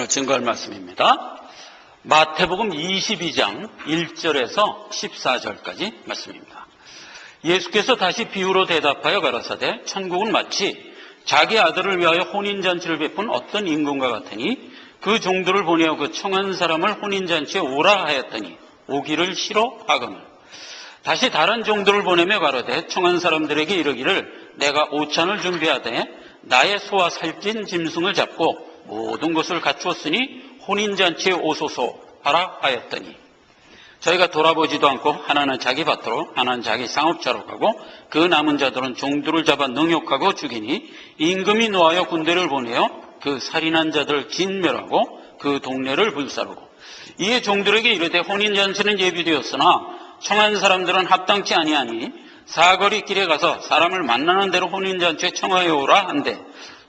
오늘 증거할 말씀입니다. 마태복음 22장 1절에서 14절까지 말씀입니다. 예수께서 다시 비유로 대답하여 가라사대 천국은 마치 자기 아들을 위하여 혼인잔치를 베푼 어떤 임금과 같으니 그 종들을 보내어 그 청한 사람을 혼인잔치에 오라 하였더니 오기를 싫어하거늘 다시 다른 종들을 보내며 가로되 청한 사람들에게 이르기를 내가 오찬을 준비하되 나의 소와 살찐 짐승을 잡고 모든 것을 갖추었으니 혼인잔치에 오소서 하라 하였더니 저희가 돌아보지도 않고 하나는 자기 밭으로 하나는 자기 상업자로 가고 그 남은 자들은 종들을 잡아 능욕하고 죽이니 임금이 노하여 군대를 보내어 그 살인한 자들을 진멸하고 그 동네를 불사르고 이에 종들에게 이르되 혼인잔치는 예비되었으나 청한 사람들은 합당치 아니하니 사거리 길에 가서 사람을 만나는 대로 혼인잔치에 청하여 오라 한대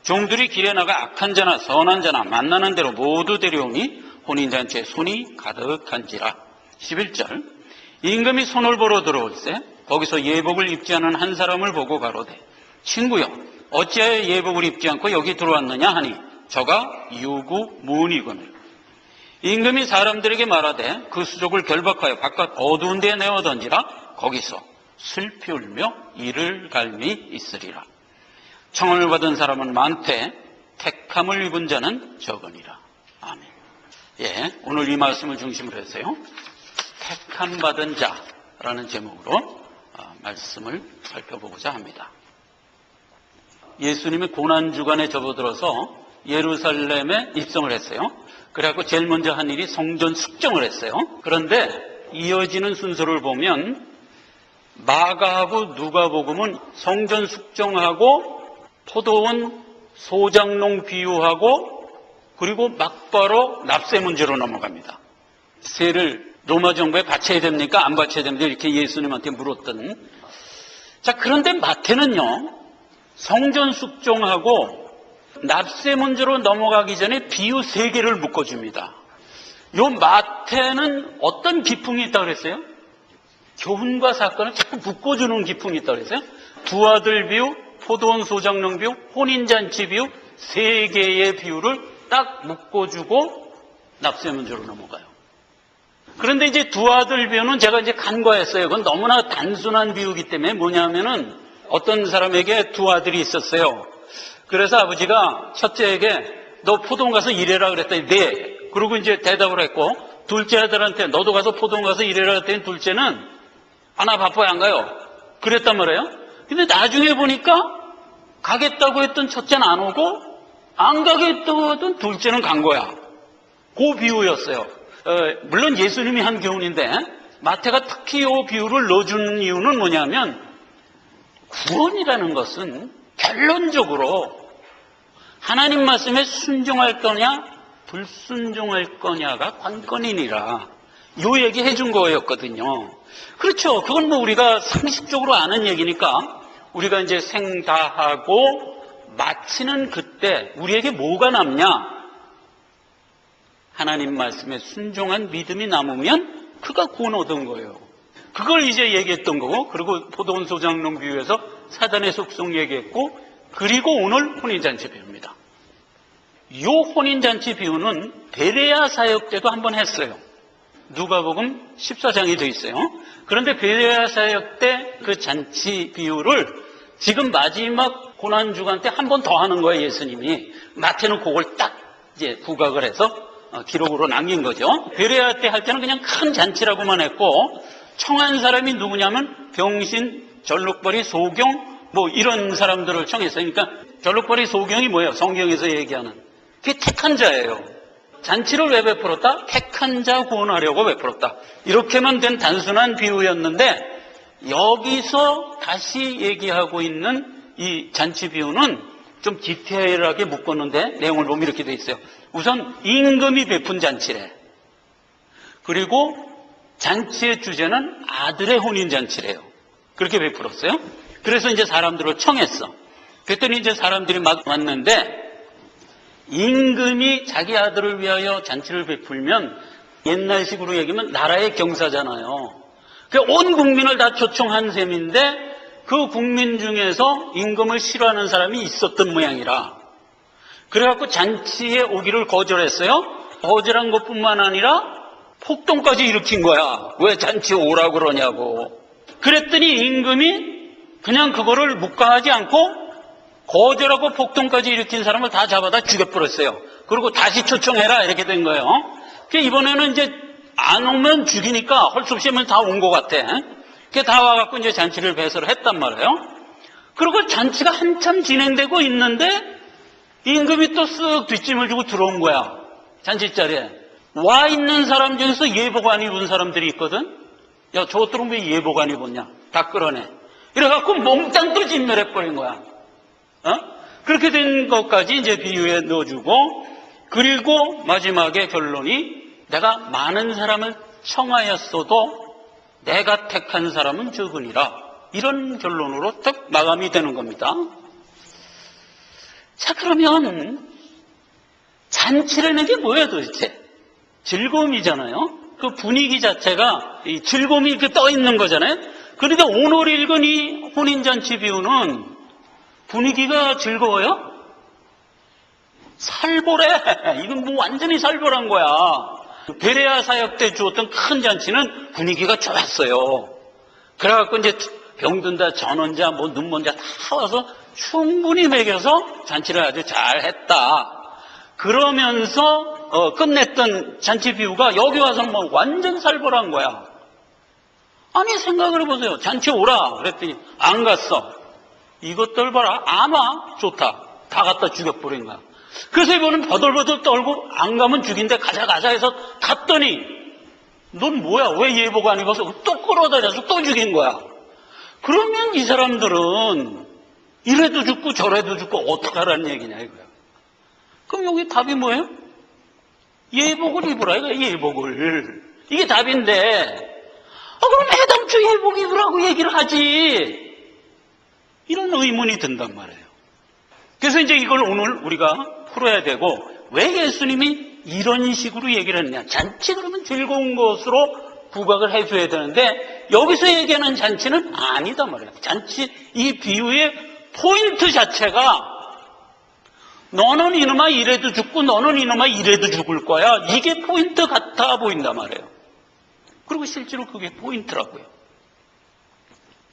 종들이 길에 나가 악한 자나 선한 자나 만나는 대로 모두 데려오니 혼인잔치에 손이 가득한지라. 11절 임금이 손을 보러 들어올세 거기서 예복을 입지 않은 한 사람을 보고 가로되 친구여 어찌하여 예복을 입지 않고 여기 들어왔느냐 하니 저가 유구무원이거늘 임금이 사람들에게 말하되 그 수족을 결박하여 바깥 어두운 데에 내어 던지라 거기서 슬피 울며 이를 갈미 있으리라. 청혼을 받은 사람은 많되 택함을 입은 자는 적으니라. 아멘. 예, 오늘 이 말씀을 중심으로 해서요. 택함 받은 자라는 제목으로 말씀을 살펴보고자 합니다. 예수님이 고난주간에 접어들어서 예루살렘에 입성을 했어요. 그래갖고 제일 먼저 한 일이 성전 숙정을 했어요. 그런데 이어지는 순서를 보면 마가하고 누가복음은 성전 숙정하고 포도원 소장농 비유하고 그리고 막바로 납세 문제로 넘어갑니다. 세를 로마 정부에 바쳐야 됩니까? 안 바쳐야 됩니까? 이렇게 예수님한테 물었던. 자, 그런데 마태는요, 성전 숙정하고 납세 문제로 넘어가기 전에 비유 3개를 묶어줍니다. 요 마태는 어떤 기풍이 있다고 그랬어요? 교훈과 사건을 자꾸 묶어주는 기풍이 있다고 그랬어요? 두 아들 비유, 포도원 소장농 비유, 혼인잔치 비유 3개의 비유를 딱 묶어주고 납세 문제로 넘어가요. 그런데 이제 두 아들 비유는 제가 이제 간과했어요. 그건 너무나 단순한 비유이기 때문에 뭐냐면은 어떤 사람에게 두 아들이 있었어요. 그래서 아버지가 첫째에게 너 포도원 가서 일해라 그랬더니 네. 그리고 이제 대답을 했고 둘째 아들한테 너도 가서 포도원 가서 일해라 그랬더니 둘째는 나 바빠요 안 가요. 그랬단 말이에요. 근데 나중에 보니까 가겠다고 했던 첫째는 안 오고 안 가겠다고 했던 둘째는 간 거야. 그 비유였어요. 물론 예수님이 한 교훈인데 마태가 특히 이 비유를 넣어준 이유는 뭐냐면 구원이라는 것은 결론적으로 하나님 말씀에 순종할 거냐 불순종할 거냐가 관건이니라 이 얘기 해준 거였거든요. 그렇죠. 그건 뭐 우리가 상식적으로 아는 얘기니까 우리가 이제 생다하고 마치는 그때 우리에게 뭐가 남냐? 하나님 말씀에 순종한 믿음이 남으면 그가 구원 얻은 거예요. 그걸 이제 얘기했던 거고 그리고 포도원 소장농 비유에서 사단의 속성 얘기했고 그리고 오늘 혼인잔치 비유입니다. 이 혼인잔치 비유는 베레아 사역 때도 한번 했어요. 누가복음 14장이 돼 있어요. 그런데 베레아 사역 때 그 잔치 비유를 지금 마지막 고난주간 때 한 번 더 하는 거예요. 예수님이. 마태는 그걸 딱 이제 부각을 해서 기록으로 남긴 거죠. 베레아 때 할 때는 그냥 큰 잔치라고만 했고 청한 사람이 누구냐면 병신, 절룩벌이, 소경 뭐 이런 사람들을 청했어요. 그러니까 절룩벌이, 소경이 뭐예요? 성경에서 얘기하는 그게 택한 자예요. 잔치를 왜 베풀었다? 택한 자 구원하려고 베풀었다. 이렇게만 된 단순한 비유였는데 여기서 다시 얘기하고 있는 이 잔치 비유는 좀 디테일하게 묶었는데 내용을 보면 이렇게 돼 있어요. 우선 임금이 베푼 잔치래. 그리고 잔치의 주제는 아들의 혼인잔치래요. 그렇게 베풀었어요. 그래서 이제 사람들을 청했어. 그랬더니 이제 사람들이 막 왔는데 임금이 자기 아들을 위하여 잔치를 베풀면 옛날식으로 얘기하면 나라의 경사잖아요. 온 국민을 다 초청한 셈인데 그 국민 중에서 임금을 싫어하는 사람이 있었던 모양이라 그래갖고 잔치에 오기를 거절했어요. 거절한 것뿐만 아니라 폭동까지 일으킨 거야. 왜 잔치에 오라고 그러냐고. 그랬더니 임금이 그냥 그거를 묵과하지 않고 거절하고 폭동까지 일으킨 사람을 다 잡아다 죽여버렸어요. 그리고 다시 초청해라 이렇게 된 거예요. 이번에는 이제 안 오면 죽이니까 할 수 없이 다 온 것 같아. 다 와갖고 이제 잔치를 배설을 했단 말이에요. 그리고 잔치가 한참 진행되고 있는데 임금이 또 쓱 뒷짐을 주고 들어온 거야. 잔치 자리에. 와 있는 사람 중에서 예복 안 입은 사람들이 있거든. 야, 저것들은 왜 예복 안 입었냐? 다 끌어내. 이래갖고 몽땅 또 진멸해버린 거야. 그렇게 된 것까지 이제 비유에 넣어주고, 그리고 마지막에 결론이 내가 많은 사람을 청하였어도 내가 택한 사람은 적으니라. 이런 결론으로 딱 마감이 되는 겁니다. 자, 그러면 잔치라는 게 뭐예요 도대체? 즐거움이잖아요. 그 분위기 자체가 이 즐거움이 이렇게 떠 있는 거잖아요. 그런데 오늘 읽은 이 혼인잔치 비유는 분위기가 즐거워요? 살벌해. 이건 뭐 완전히 살벌한 거야. 베레아 사역 때 주었던 큰 잔치는 분위기가 좋았어요. 그래갖고 이제 병든다, 전원자, 뭐 눈먼자 다 와서 충분히 먹여서 잔치를 아주 잘했다. 그러면서 끝냈던 잔치 비유가 여기 와서는 뭐 완전 살벌한 거야. 아니 생각을 해보세요. 잔치 오라 그랬더니 안 갔어. 이것들 봐라. 안 와. 좋다. 다 갖다 죽여버린 거야. 그래서 이번엔 버들버들 떨고 안 가면 죽인데 가자 해서 갔더니 넌 뭐야? 왜 예복 안 입어서 또 끌어다녀서 또 죽인 거야. 그러면 이 사람들은 이래도 죽고 저래도 죽고 어떡하라는 얘기냐 이거야. 그럼 여기 답이 뭐예요? 예복을 입으라 이거야. 예복을. 이게 답인데 그럼 애당초 예복 입으라고 얘기를 하지. 이런 의문이 든단 말이에요. 그래서 이제 이걸 오늘 우리가 풀어야 되고, 왜 예수님이 이런 식으로 얘기를 했느냐. 잔치 그러면 즐거운 것으로 부각을 해줘야 되는데 여기서 얘기하는 잔치는 아니다 말이에요. 잔치 이 비유의 포인트 자체가 너는 이놈아 이래도 죽고 너는 이놈아 이래도 죽을 거야. 이게 포인트 같아 보인단 말이에요. 그리고 실제로 그게 포인트라고요.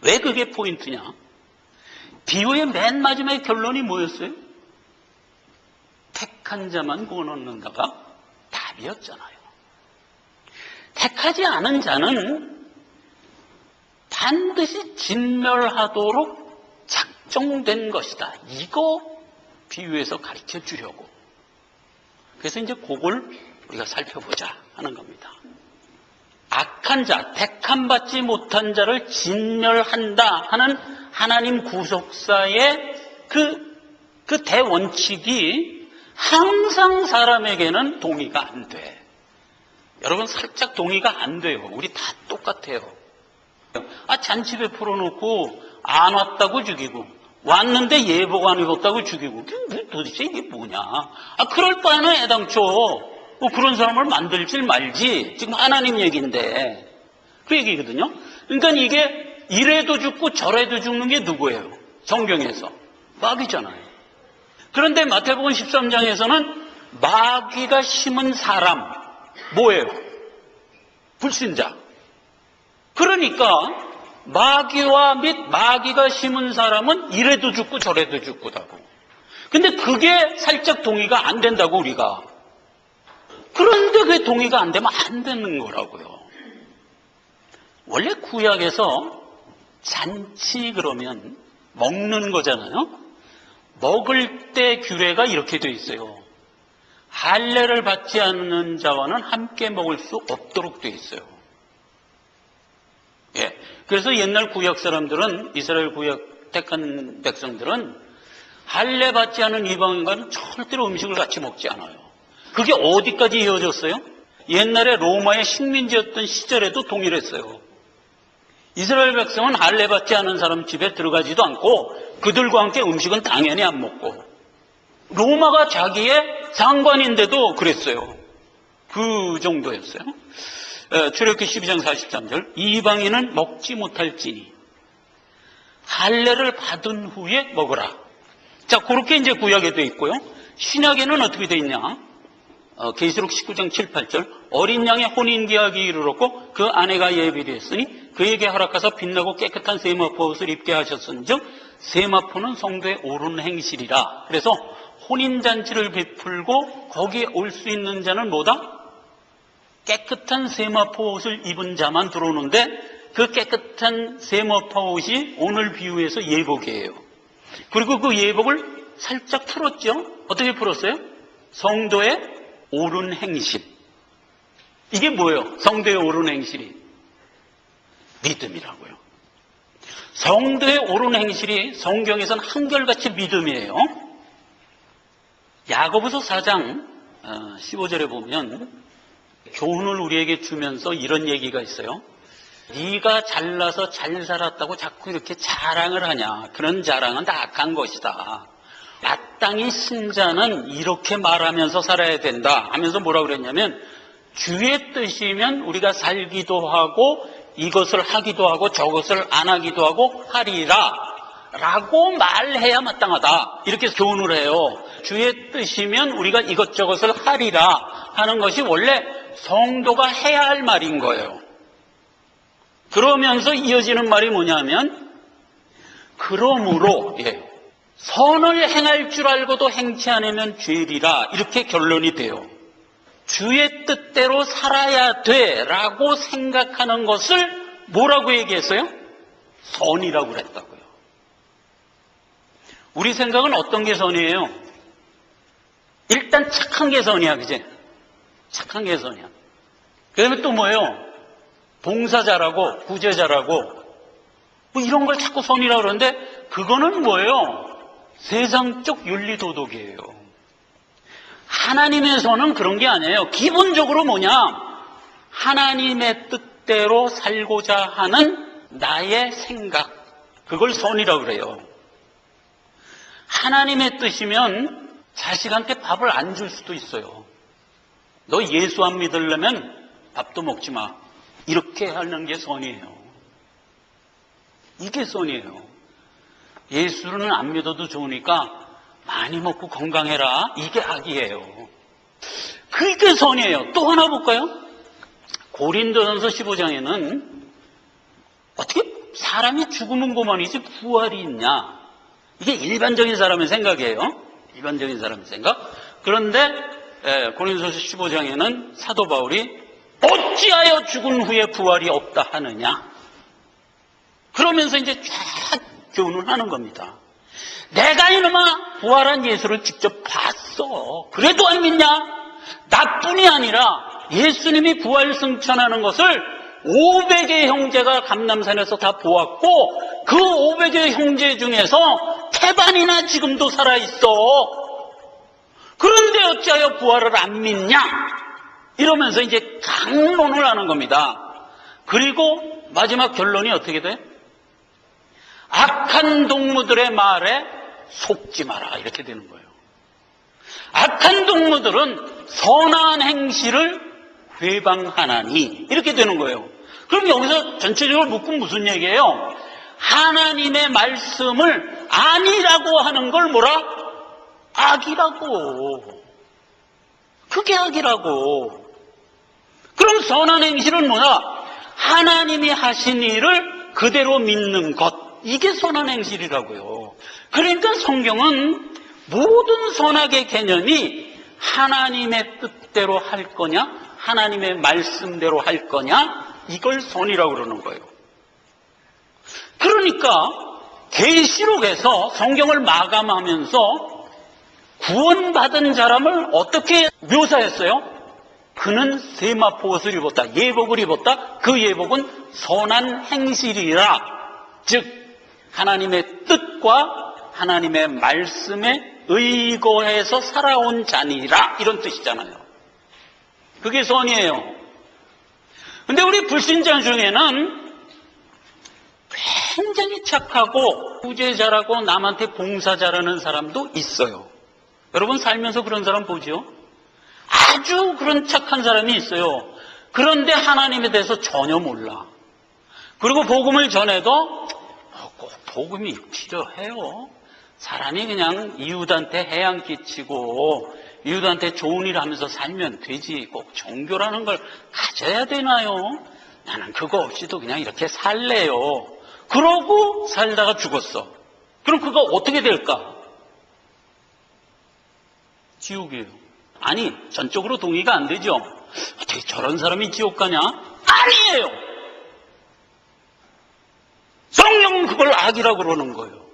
왜 그게 포인트냐? 비유의 맨 마지막에 결론이 뭐였어요? 택한 자만 구원 얻는다가 답이었잖아요. 택하지 않은 자는 반드시 진멸하도록 작정된 것이다. 이거 비유에서 가르쳐 주려고. 그래서 이제 그걸 우리가 살펴보자 하는 겁니다. 악한 자, 택함받지 못한 자를 진멸한다 하는 하나님 구속사의 그 대원칙이 항상 사람에게는 동의가 안 돼. 여러분 살짝 동의가 안 돼요. 우리 다 똑같아요. 잔치 베풀어 놓고 안 왔다고 죽이고 왔는데 예복 안 입었다고 죽이고 도대체 이게 뭐냐. 그럴 바에는 애당초 그런 사람을 만들질 말지. 지금 하나님 얘기인데 그 얘기거든요. 그러니까 이게 이래도 죽고 저래도 죽는 게 누구예요? 성경에서 마귀잖아요. 그런데 마태복음 13장에서는 마귀가 심은 사람 뭐예요? 불신자. 그러니까 마귀와 및 마귀가 심은 사람은 이래도 죽고 저래도 죽고다고. 근데 그게 살짝 동의가 안 된다고 우리가. 그런데 그게 동의가 안 되면 안 되는 거라고요. 원래 구약에서 잔치 그러면 먹는 거잖아요. 먹을 때 규례가 이렇게 돼 있어요. 할례를 받지 않는 자와는 함께 먹을 수 없도록 돼 있어요. 예. 그래서 옛날 구약 사람들은, 이스라엘 구약 택한 백성들은 할례 받지 않은 이방인과는 절대로 음식을 같이 먹지 않아요. 그게 어디까지 이어졌어요? 옛날에 로마의 식민지였던 시절에도 동일했어요. 이스라엘 백성은 할례 받지 않은 사람 집에 들어가지도 않고 그들과 함께 음식은 당연히 안 먹고, 로마가 자기의 상관인데도 그랬어요. 그 정도였어요. 출애굽기 12장 43절 이방인은 먹지 못할지니 할례를 받은 후에 먹으라. 자, 그렇게 이제 구약에 돼 있고요. 신약에는 어떻게 돼 있냐? 계시록 19장 7, 8절 어린 양의 혼인계약이 이르렀고 그 아내가 예비되었으니 그에게 허락하사 빛나고 깨끗한 세마포 옷을 입게 하셨은즉 세마포는 성도의 옳은 행실이라. 그래서 혼인잔치를 베풀고 거기에 올 수 있는 자는 뭐다? 깨끗한 세마포 옷을 입은 자만 들어오는데 그 깨끗한 세마포 옷이 오늘 비유해서 예복이에요. 그리고 그 예복을 살짝 풀었죠. 어떻게 풀었어요? 성도의 옳은 행실. 이게 뭐예요? 성도의 옳은 행실이 믿음이라고요. 성도의 옳은 행실이 성경에서는 한결같이 믿음이에요. 야고보서 4장 15절에 보면 교훈을 우리에게 주면서 이런 얘기가 있어요. 네가 잘나서 잘 살았다고 자꾸 이렇게 자랑을 하냐. 그런 자랑은 다 악한 것이다. 마땅히 신자는 이렇게 말하면서 살아야 된다 하면서 뭐라고 그랬냐면 주의 뜻이면 우리가 살기도 하고 이것을 하기도 하고 저것을 안 하기도 하고 하리라 라고 말해야 마땅하다. 이렇게 교훈을 해요. 주의 뜻이면 우리가 이것저것을 하리라 하는 것이 원래 성도가 해야 할 말인 거예요. 그러면서 이어지는 말이 뭐냐면 그러므로 선을 행할 줄 알고도 행치 않으면 죄리라 이렇게 결론이 돼요. 주의 뜻대로 살아야 돼라고 생각하는 것을 뭐라고 얘기했어요? 선이라고 그랬다고요. 우리 생각은 어떤 게 선이에요? 일단 착한 게 선이야, 그지? 착한 게 선이야. 그 다음에 또 뭐예요? 봉사 잘하고 구제 잘하고 뭐 이런 걸 자꾸 선이라고 그러는데 그거는 뭐예요? 세상적 윤리도덕이에요. 하나님의 선은 그런 게 아니에요. 기본적으로 뭐냐? 하나님의 뜻대로 살고자 하는 나의 생각, 그걸 선이라고 그래요. 하나님의 뜻이면 자식한테 밥을 안 줄 수도 있어요. 너 예수 안 믿으려면 밥도 먹지 마. 이렇게 하는 게 선이에요. 이게 선이에요. 예수는 안 믿어도 좋으니까 많이 먹고 건강해라. 이게 악이에요. 그게 선이에요. 또 하나 볼까요? 고린도전서 15장에는 어떻게 사람이 죽으면 고만이지 부활이 있냐. 이게 일반적인 사람의 생각이에요. 일반적인 사람의 생각. 그런데 고린도전서 15장에는 사도 바울이 어찌하여 죽은 후에 부활이 없다 하느냐. 그러면서 이제 쫙 교훈을 하는 겁니다. 내가 이놈아 부활한 예수를 직접 봤어. 그래도 안 믿냐? 나뿐이 아니라 예수님이 부활 승천하는 것을 500의 형제가 감람산에서 다 보았고 그 500의 형제 중에서 태반이나 지금도 살아있어. 그런데 어찌하여 부활을 안 믿냐? 이러면서 이제 강론을 하는 겁니다. 그리고 마지막 결론이 어떻게 돼? 악한 동무들의 말에 속지 마라 이렇게 되는 거예요. 악한 동무들은 선한 행실을 회방하나니 이렇게 되는 거예요. 그럼 여기서 전체적으로 묻고 무슨 얘기예요? 하나님의 말씀을 아니라고 하는 걸 뭐라? 악이라고. 그게 악이라고. 그럼 선한 행실은 뭐냐? 하나님이 하신 일을 그대로 믿는 것. 이게 선한 행실이라고요. 그러니까 성경은 모든 선악의 개념이 하나님의 뜻대로 할 거냐, 하나님의 말씀대로 할 거냐, 이걸 선이라고 그러는 거예요. 그러니까 계시록에서 성경을 마감하면서 구원받은 사람을 어떻게 묘사했어요? 그는 세마포 옷을 입었다, 예복을 입었다. 그 예복은 선한 행실이라, 즉 하나님의 뜻과 하나님의 말씀에 의거해서 살아온 자니라, 이런 뜻이잖아요. 그게 선이에요. 근데 우리 불신자 중에는 굉장히 착하고 구제 잘하고 남한테 봉사 잘하는 사람도 있어요. 여러분 살면서 그런 사람 보죠? 아주 그런 착한 사람이 있어요. 그런데 하나님에 대해서 전혀 몰라. 그리고 복음을 전해도 꼭 복음이 필요해요. 사람이 그냥 이웃한테 해양 끼치고 이웃한테 좋은 일 하면서 살면 되지 꼭 종교라는 걸 가져야 되나요? 나는 그거 없이도 그냥 이렇게 살래요. 그러고 살다가 죽었어. 그럼 그거 어떻게 될까? 지옥이에요. 아니, 전적으로 동의가 안 되죠. 어떻게 저런 사람이 지옥 가냐? 아니에요. 성령은 그걸 악이라고 그러는 거예요.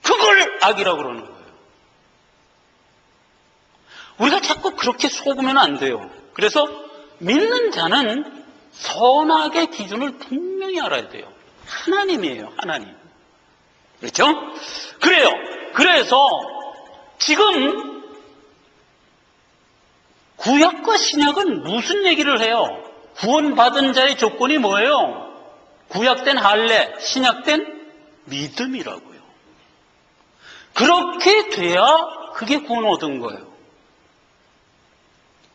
그걸 악이라고 그러는 거예요. 우리가 자꾸 그렇게 속으면 안 돼요. 그래서 믿는 자는 선악의 기준을 분명히 알아야 돼요. 하나님이에요, 하나님. 그렇죠? 그래요. 그래서 지금 구약과 신약은 무슨 얘기를 해요? 구원받은 자의 조건이 뭐예요? 구약된 할례, 신약된 믿음이라고요. 그렇게 돼야 그게 구원 얻은 거예요.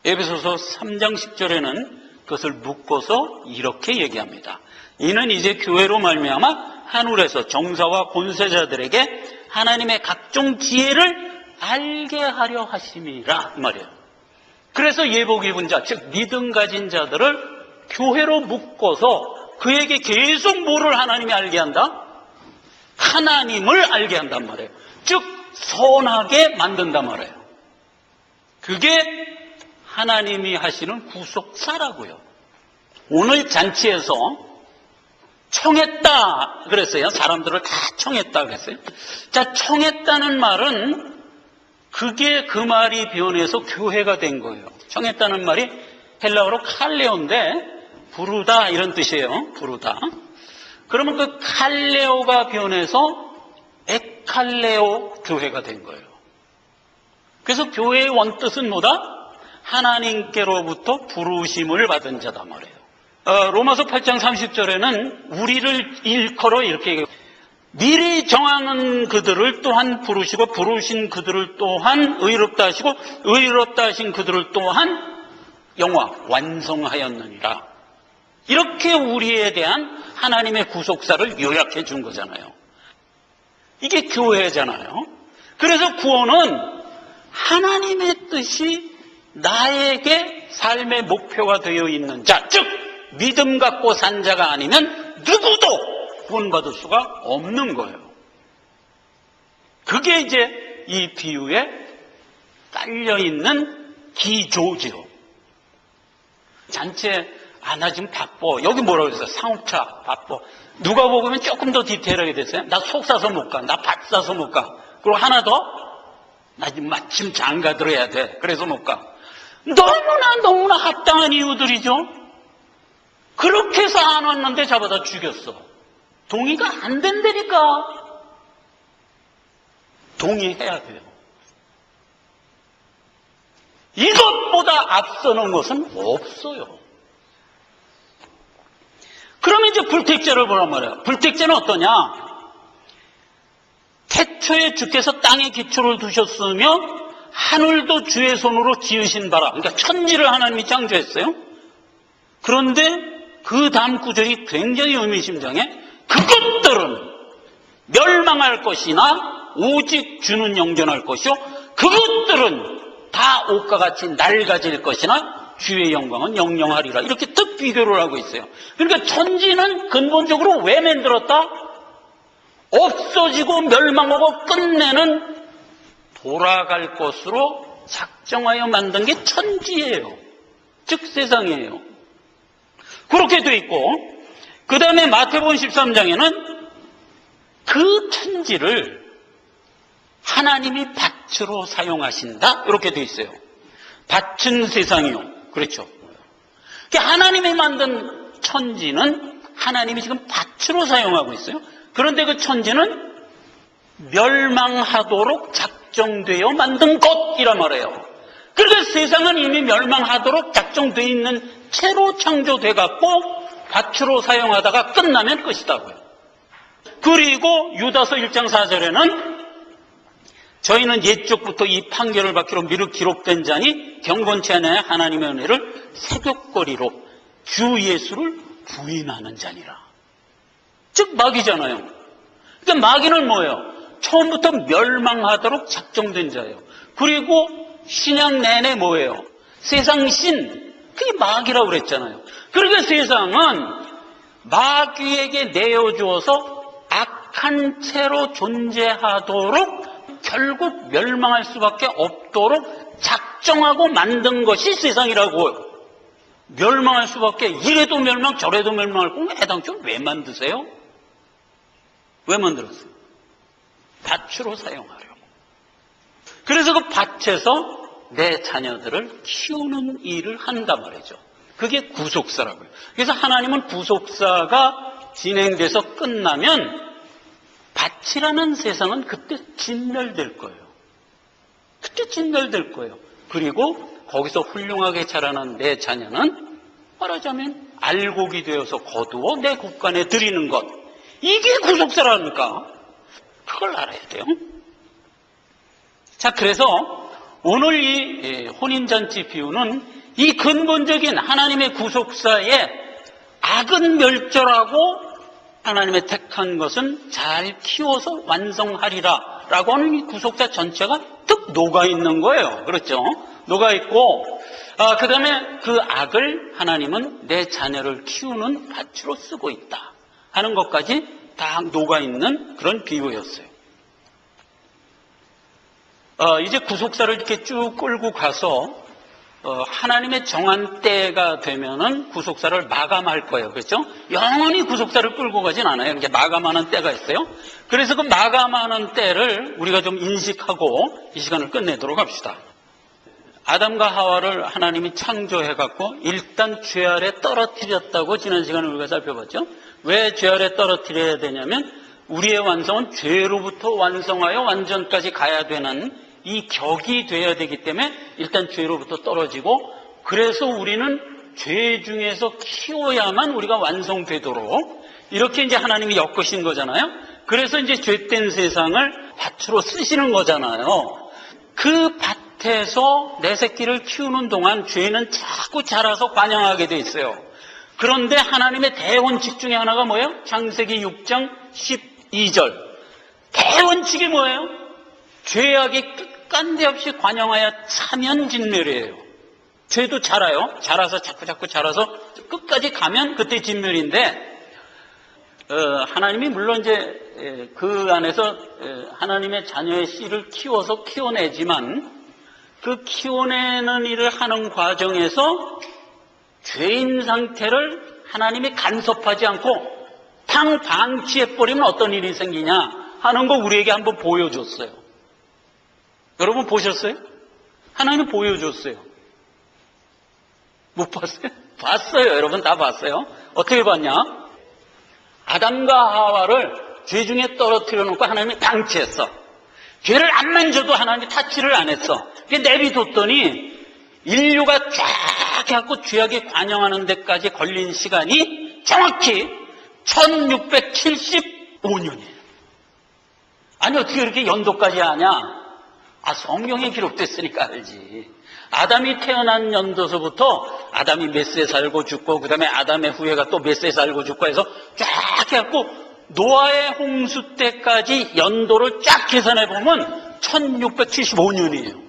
에베소서 3장 10절에는 그것을 묶어서 이렇게 얘기합니다. 이는 이제 교회로 말미암아 하늘에서 정사와 권세자들에게 하나님의 각종 지혜를 알게 하려 하심이라 이 말이에요. 그래서 예복 입은 자, 즉 믿음 가진 자들을 교회로 묶어서 그에게 계속 뭐를 하나님이 알게 한다? 하나님을 알게 한단 말이에요. 즉 선하게 만든단 말이에요. 그게 하나님이 하시는 구속사라고요. 오늘 잔치에서 청했다 그랬어요. 사람들을 다 청했다 그랬어요. 자, 청했다는 말은 그게 그 말이 변해서 교회가 된 거예요. 청했다는 말이 헬라어로 칼레오인데 부르다 이런 뜻이에요. 부르다. 그러면 그 칼레오가 변해서 에칼레오 교회가 된 거예요. 그래서 교회의 원뜻은 뭐다? 하나님께로부터 부르심을 받은 자다 말이에요. 로마서 8장 30절에는 우리를 일컬어 이렇게 얘기해요. 미리 정하는 그들을 또한 부르시고 부르신 그들을 또한 의롭다 하시고 의롭다 하신 그들을 또한 영화 완성하였느니라. 이렇게 우리에 대한 하나님의 구속사를 요약해 준 거잖아요. 이게 교회잖아요. 그래서 구원은 하나님의 뜻이 나에게 삶의 목표가 되어 있는 자, 즉 믿음 갖고 산 자가 아니면 누구도 구원받을 수가 없는 거예요. 그게 이제 이 비유에 깔려있는 기조죠. 잔치에 나 지금 바빠. 여기 뭐라고 그랬어요? 상업차 바빠. 누가 보면 조금 더 디테일하게 됐어요. 나 속 사서 못 가. 나 밭 사서 못 가. 그리고 하나 더. 나 지금 마침 장가 들어야 돼. 그래서 못 가. 너무나 합당한 이유들이죠. 그렇게 해서 안 왔는데 잡아다 죽였어. 동의가 안 된다니까. 동의해야 돼요. 이것보다 앞서는 것은 없어요. 그러면 이제 불택제를 보란 말이에요. 불택제는 어떠냐? 태초에 주께서 땅에 기초를 두셨으며 하늘도 주의 손으로 지으신 바라. 그러니까 천지를 하나님이 창조했어요. 그런데 그 다음 구절이 굉장히 의미심장해. 그것들은 멸망할 것이나 오직 주는 영존할 것이요 그것들은 다 옷과 같이 낡아질 것이나 주의 영광은 영영하리라. 이렇게 뜻 비교를 하고 있어요. 그러니까 천지는 근본적으로 왜 만들었다? 없어지고 멸망하고 끝내는 돌아갈 것으로 작정하여 만든 게 천지예요. 즉 세상이에요. 그렇게 돼 있고 그 다음에 마태복음 13장에는 그 천지를 하나님이 밭으로 사용하신다 이렇게 돼 있어요. 밭은 세상이요. 그렇죠. 하나님이 만든 천지는 하나님이 지금 밭으로 사용하고 있어요. 그런데 그 천지는 멸망하도록 작정되어 만든 것이란 말이에요. 그러니까 세상은 이미 멸망하도록 작정되어 있는 채로 창조돼 갖고 밭으로 사용하다가 끝나면 끝이다고요. 그리고 유다서 1장 4절에는 저희는 옛적부터 이 판결을 받기로 미리 기록된 자니 경건치 않아야 하나님의 은혜를 새벽거리로 주 예수를 부인하는 자니라. 즉 마귀잖아요. 그러니까 마귀는 뭐예요? 처음부터 멸망하도록 작정된 자예요. 그리고 신약 내내 뭐예요? 세상 신, 그게 마귀라고 그랬잖아요. 그러니까 세상은 마귀에게 내어주어서 악한 채로 존재하도록 결국 멸망할 수밖에 없도록 작정하고 만든 것이 세상이라고요. 멸망할 수밖에, 이래도 멸망 저래도 멸망할 거면 해당적으로 왜 만드세요? 왜 만들었어요? 밭으로 사용하려고. 그래서 그 밭에서 내 자녀들을 키우는 일을 한단 말이죠. 그게 구속사라고요. 그래서 하나님은 구속사가 진행돼서 끝나면 밭이라는 세상은 그때 진멸될 거예요. 그때 진멸될 거예요. 그리고 거기서 훌륭하게 자라난 내 자녀는 말하자면 알곡이 되어서 거두어 내 곳간에 드리는 것. 이게 구속사라니까. 그걸 알아야 돼요. 자, 그래서 오늘 이 혼인잔치 비유는 이 근본적인 하나님의 구속사에 악은 멸절하고 하나님의 택한 것은 잘 키워서 완성하리라 라고 하는 이 구속사 전체가 뚝 녹아있는 거예요. 그렇죠? 녹아있고, 그 다음에 그 악을 하나님은 내 자녀를 키우는 밭으로 쓰고 있다 하는 것까지 다 녹아있는 그런 비유였어요. 이제 구속사를 이렇게 쭉 끌고 가서 하나님의 정한 때가 되면은 구속사를 마감할 거예요. 그렇죠? 영원히 구속사를 끌고 가진 않아요. 이렇게 마감하는 때가 있어요. 그래서 그 마감하는 때를 우리가 좀 인식하고 이 시간을 끝내도록 합시다. 아담과 하와를 하나님이 창조해갖고 일단 죄 아래 떨어뜨렸다고 지난 시간에 우리가 살펴봤죠. 왜 죄 아래 떨어뜨려야 되냐면 우리의 완성은 죄로부터 완성하여 완전까지 가야 되는 이 격이 돼야 되기 때문에 일단 죄로부터 떨어지고, 그래서 우리는 죄 중에서 키워야만 우리가 완성되도록 이렇게 이제 하나님이 엮으신 거잖아요. 그래서 이제 죄된 세상을 밭으로 쓰시는 거잖아요. 그 밭에서 내 새끼를 키우는 동안 죄는 자꾸 자라서 관영하게 돼 있어요. 그런데 하나님의 대원칙 중에 하나가 뭐예요? 창세기 6장 12절. 대원칙이 뭐예요? 죄악이 끝간데없이 관영하여 차면 진멸이에요. 죄도 자라요. 자라서 자꾸 자라서 끝까지 가면 그때 진멸인데, 하나님이 물론 이제 그 안에서 하나님의 자녀의 씨를 키워서 키워내지만 그 키워내는 일을 하는 과정에서 죄인 상태를 하나님이 간섭하지 않고 탕 방치해버리면 어떤 일이 생기냐 하는 거 우리에게 한번 보여줬어요. 여러분 보셨어요? 하나님 보여줬어요. 못 봤어요? 봤어요. 여러분 다 봤어요. 어떻게 봤냐? 아담과 하와를 죄 중에 떨어뜨려 놓고 하나님이 방치했어. 죄를 안 만져도 하나님이 타치를 안 했어. 내비뒀더니 인류가 쫙 해갖고 죄악에 관영하는 데까지 걸린 시간이 정확히 1675년이에요. 아니 어떻게 이렇게 연도까지 아냐? 성경에 기록됐으니까 알지. 아담이 태어난 연도서부터 아담이 몇 세 살고 죽고 그 다음에 아담의 후예가 또 몇 세 살고 죽고 해서 쫙 해갖고 노아의 홍수 때까지 연도를 쫙 계산해 보면 1675년이에요.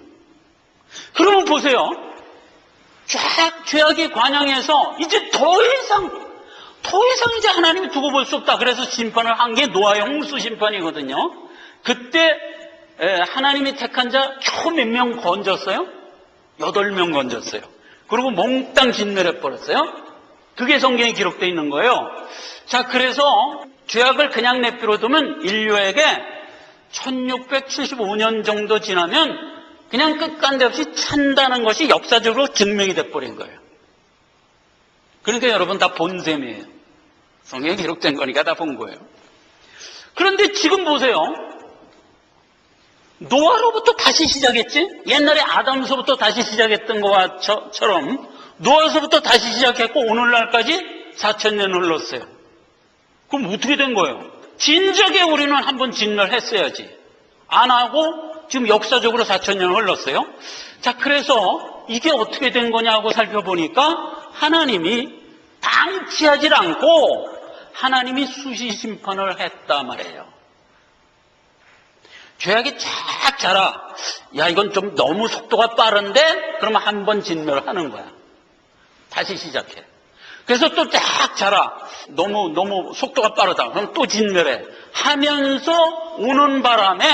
그러면 보세요. 쫙 죄악의 관영에서 이제 더 이상 이제 하나님이 두고 볼 수 없다. 그래서 심판을 한 게 노아의 홍수 심판이거든요. 그때 하나님이 택한 자 겨우 몇 명 건졌어요? 8명 건졌어요. 그리고 몽땅 진멸해버렸어요. 그게 성경에 기록되어 있는 거예요. 자, 그래서 죄악을 그냥 내버려두면 인류에게 1675년 정도 지나면 그냥 끝간데없이 찬다는 것이 역사적으로 증명이 돼버린 거예요. 그러니까 여러분 다 본 셈이에요. 성경에 기록된 거니까 다 본 거예요. 그런데 지금 보세요. 노아로부터 다시 시작했지? 옛날에 아담서부터 다시 시작했던 것처럼 노아서부터 다시 시작했고 오늘날까지 4000년 흘렀어요. 그럼 어떻게 된 거예요? 진작에 우리는 한번 진멸했어야지. 안 하고 지금 역사적으로 4000년 흘렀어요. 자, 그래서 이게 어떻게 된 거냐고 살펴보니까 하나님이 방치하지 않고 하나님이 수시 심판을 했단 말이에요. 죄악이 쫙 자라. 야, 이건 좀 너무 속도가 빠른데? 그러면 한 번 진멸하는 거야. 다시 시작해. 그래서 또 쫙 자라. 너무 속도가 빠르다. 그럼 또 진멸해. 하면서 오는 바람에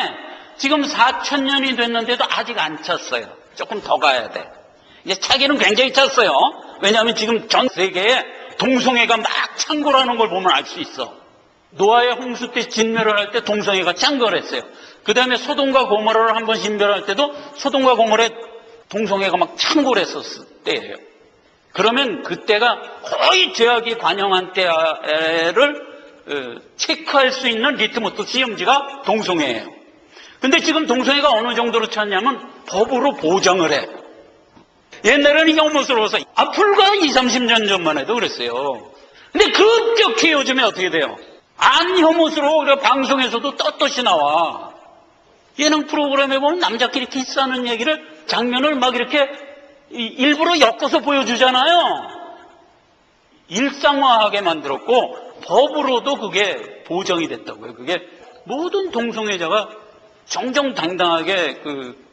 지금 4,000년이 됐는데도 아직 안 찼어요. 조금 더 가야 돼. 이제 차기는 굉장히 찼어요. 왜냐하면 지금 전 세계에 동성애가 막 창궐하는 걸 보면 알 수 있어. 노아의 홍수 때 진멸을 할 때 동성애가 창궐했어요. 그 다음에 소돔과 고모라를 한번 진멸할 때도 소돔과 고모라에 동성애가 막 창궐했었을 때예요. 그러면 그때가 거의 죄악이 관영한 때를 체크할 수 있는 리트머스 시험지가 동성애예요. 근데 지금 동성애가 어느 정도로 찼냐면 법으로 보장을 해. 옛날에는 혐오스러워서 불과 20, 30년 전만 해도 그랬어요. 근데 급격히 요즘에 어떻게 돼요? 안 혐오스러워. 그래 방송에서도 떳떳이 나와. 예능 프로그램에 보면 남자끼리 키스하는 얘기를 장면을 막 이렇게 일부러 엮어서 보여주잖아요. 일상화하게 만들었고 법으로도 그게 보정이 됐다고요. 그게 모든 동성애자가 정정당당하게 그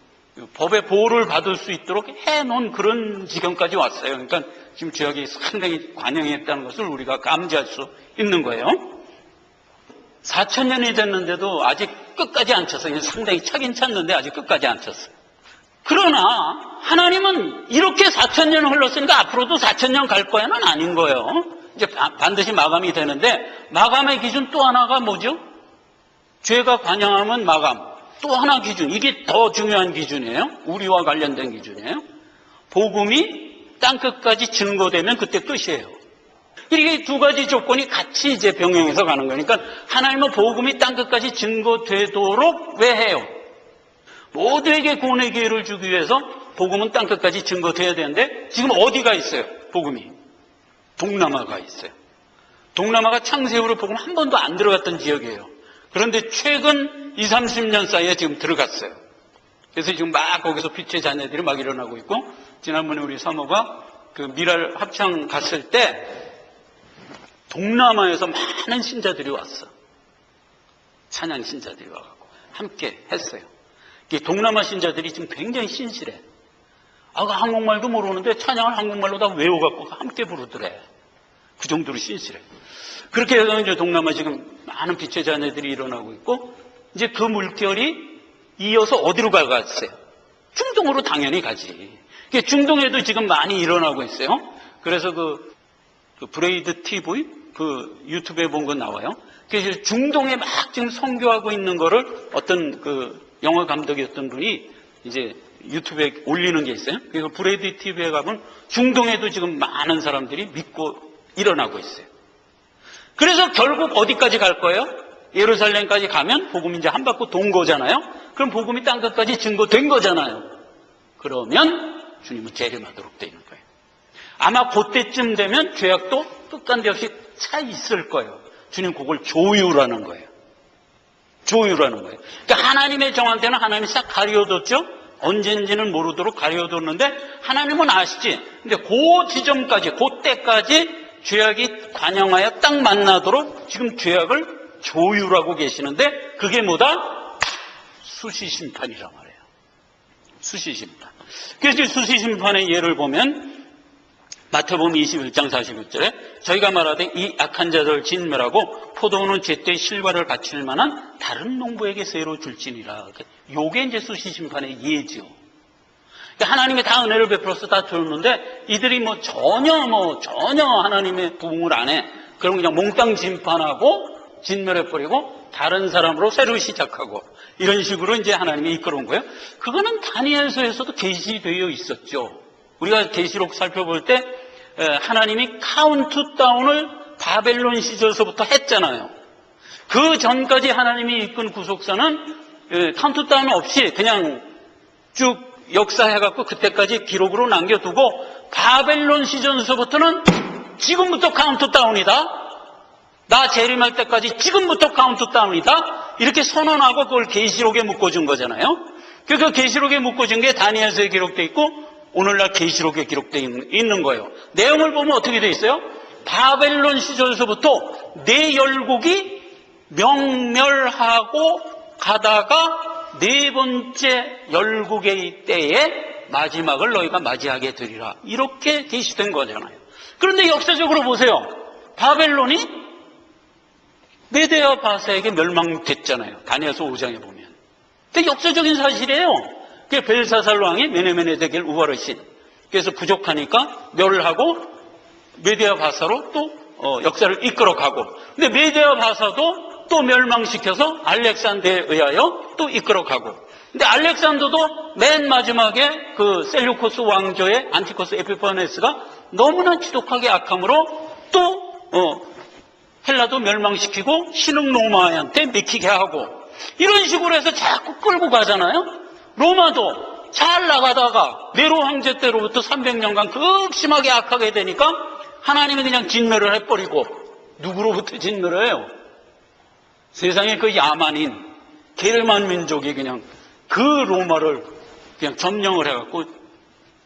법의 보호를 받을 수 있도록 해놓은 그런 지경까지 왔어요. 그러니까 지금 죄악이 상당히 관영했다는 것을 우리가 감지할 수 있는 거예요. 4,000년이 됐는데도 아직 끝까지 안 쳤어요. 상당히 차긴 찼는데 아직 끝까지 안 쳤어요. 그러나 하나님은 이렇게 4,000년 흘렀으니까 앞으로도 4,000년 갈 거야는 아닌 거예요. 이제 반드시 마감이 되는데 마감의 기준 또 하나가 뭐죠? 죄가 관영하면 마감. 또 하나 기준, 이게 더 중요한 기준이에요. 우리와 관련된 기준이에요. 복음이 땅끝까지 증거되면 그때 끝이에요. 이게 두 가지 조건이 같이 이제 병행해서 가는 거니까 하나님은 복음이 땅끝까지 증거되도록 왜 해요? 모두에게 구원의 기회를 주기 위해서 복음은 땅끝까지 증거돼야 되는데 지금 어디가 있어요? 복음이 동남아가 있어요. 동남아가 창세후로 복음 한 번도 안 들어갔던 지역이에요. 그런데 최근 20, 30년 사이에 지금 들어갔어요. 그래서 지금 막 거기서 빛의 자녀들이 막 일어나고 있고, 지난번에 우리 사모가 그 미랄 합창 갔을 때 동남아에서 많은 신자들이 왔어. 찬양 신자들이 와가지고 함께 했어요. 동남아 신자들이 지금 굉장히 신실해. 한국말도 모르는데 찬양을 한국말로 다 외워갖고 함께 부르더래. 그 정도로 신실해. 그렇게 해서 이제 동남아 지금 많은 빛의 자녀들이 일어나고 있고, 이제 그 물결이 이어서 어디로 가갔어요? 중동으로 당연히 가지. 중동에도 지금 많이 일어나고 있어요. 그래서 그 브레이드 TV, 그 유튜브에 본 건 나와요. 그래서 중동에 막 지금 선교하고 있는 거를 어떤 그 영화 감독이었던 분이 이제 유튜브에 올리는 게 있어요. 그래서 브레이드 TV에 가면 중동에도 지금 많은 사람들이 믿고 일어나고 있어요. 그래서 결국 어디까지 갈 거예요? 예루살렘까지 가면 복음이 이제 한 바퀴 돈 거잖아요. 그럼 복음이 땅끝까지 증거된 거잖아요. 그러면 주님은 재림하도록 되어 있는 거예요. 아마 그때쯤 되면 죄악도 끝간데 차 있을 거예요. 주님 그걸 조유라는 거예요. 조유라는 거예요. 그러니까 하나님의 정한 때는 하나님이 싹 가려뒀죠. 언젠지는 모르도록 가려뒀는데 하나님은 아시지. 근데 그 지점까지, 그 때까지 죄악이 관영하여 딱 만나도록 지금 죄악을 조율하고 계시는데 그게 뭐다? 수시심판이란 말이에요. 수시심판. 그래서 수시심판의 예를 보면 마태복음 21장 41절에 저희가 말하되 이 악한 자들을 진멸하고 포도원은 제때 실과를 바칠 만한 다른 농부에게 새로 줄지니라. 요게 이제 수시심판의 예지요. 하나님이 다 은혜를 베풀어서 다 줬는데 이들이 전혀 하나님의 부응을 안 해. 그럼 그냥 몽땅 심판하고 진멸해버리고 다른 사람으로 새로 시작하고 이런 식으로 이제 하나님이 이끌어온 거예요. 그거는 다니엘서에서도 계시되어 있었죠. 우리가 계시록 살펴볼 때 하나님이 카운트다운을 바벨론 시절서부터 했잖아요. 그 전까지 하나님이 이끈 구속사는 카운트다운 없이 그냥 쭉 역사해갖고 그때까지 기록으로 남겨두고 바벨론 시절서부터는 지금부터 카운트다운이다. 나 재림할 때까지 지금부터 카운트다운이다. 이렇게 선언하고 그걸 계시록에 묶어준 거잖아요. 그 계시록에 묶어준 게 다니엘서에 기록되어 있고 오늘날 계시록에 기록되어 있는 거예요. 내용을 보면 어떻게 되어 있어요? 바벨론 시절서부터 네 열국이 명멸하고 가다가 네 번째 열국의 때에 마지막을 너희가 맞이하게 되리라. 이렇게 계시된 거잖아요. 그런데 역사적으로 보세요. 바벨론이 메데아 바사에게 멸망됐잖아요. 다니엘서 5장에 보면. 근데 역사적인 사실이에요. 그게 벨사살 왕이 메네메네데겔 우바르신. 그래서 부족하니까 멸하고 메데아 바사로 또 역사를 이끌어가고. 근데 메데아 바사도 또 멸망시켜서 알렉산더에 의하여 또 이끌어가고. 근데 알렉산더도 맨 마지막에 그 셀루코스 왕조의 안티코스 에피파네스가 너무나 지독하게 악함으로 또 헬라도 멸망시키고 신흥 로마한테 맥히게 하고, 이런 식으로 해서 자꾸 끌고 가잖아요. 로마도 잘 나가다가 네로 황제 때로부터 300년간 극심하게 악하게 되니까 하나님이 그냥 진멸을 해버리고. 누구로부터 진멸을 해요? 세상에 그 야만인 게르만 민족이 그냥 그 로마를 그냥 점령을 해갖고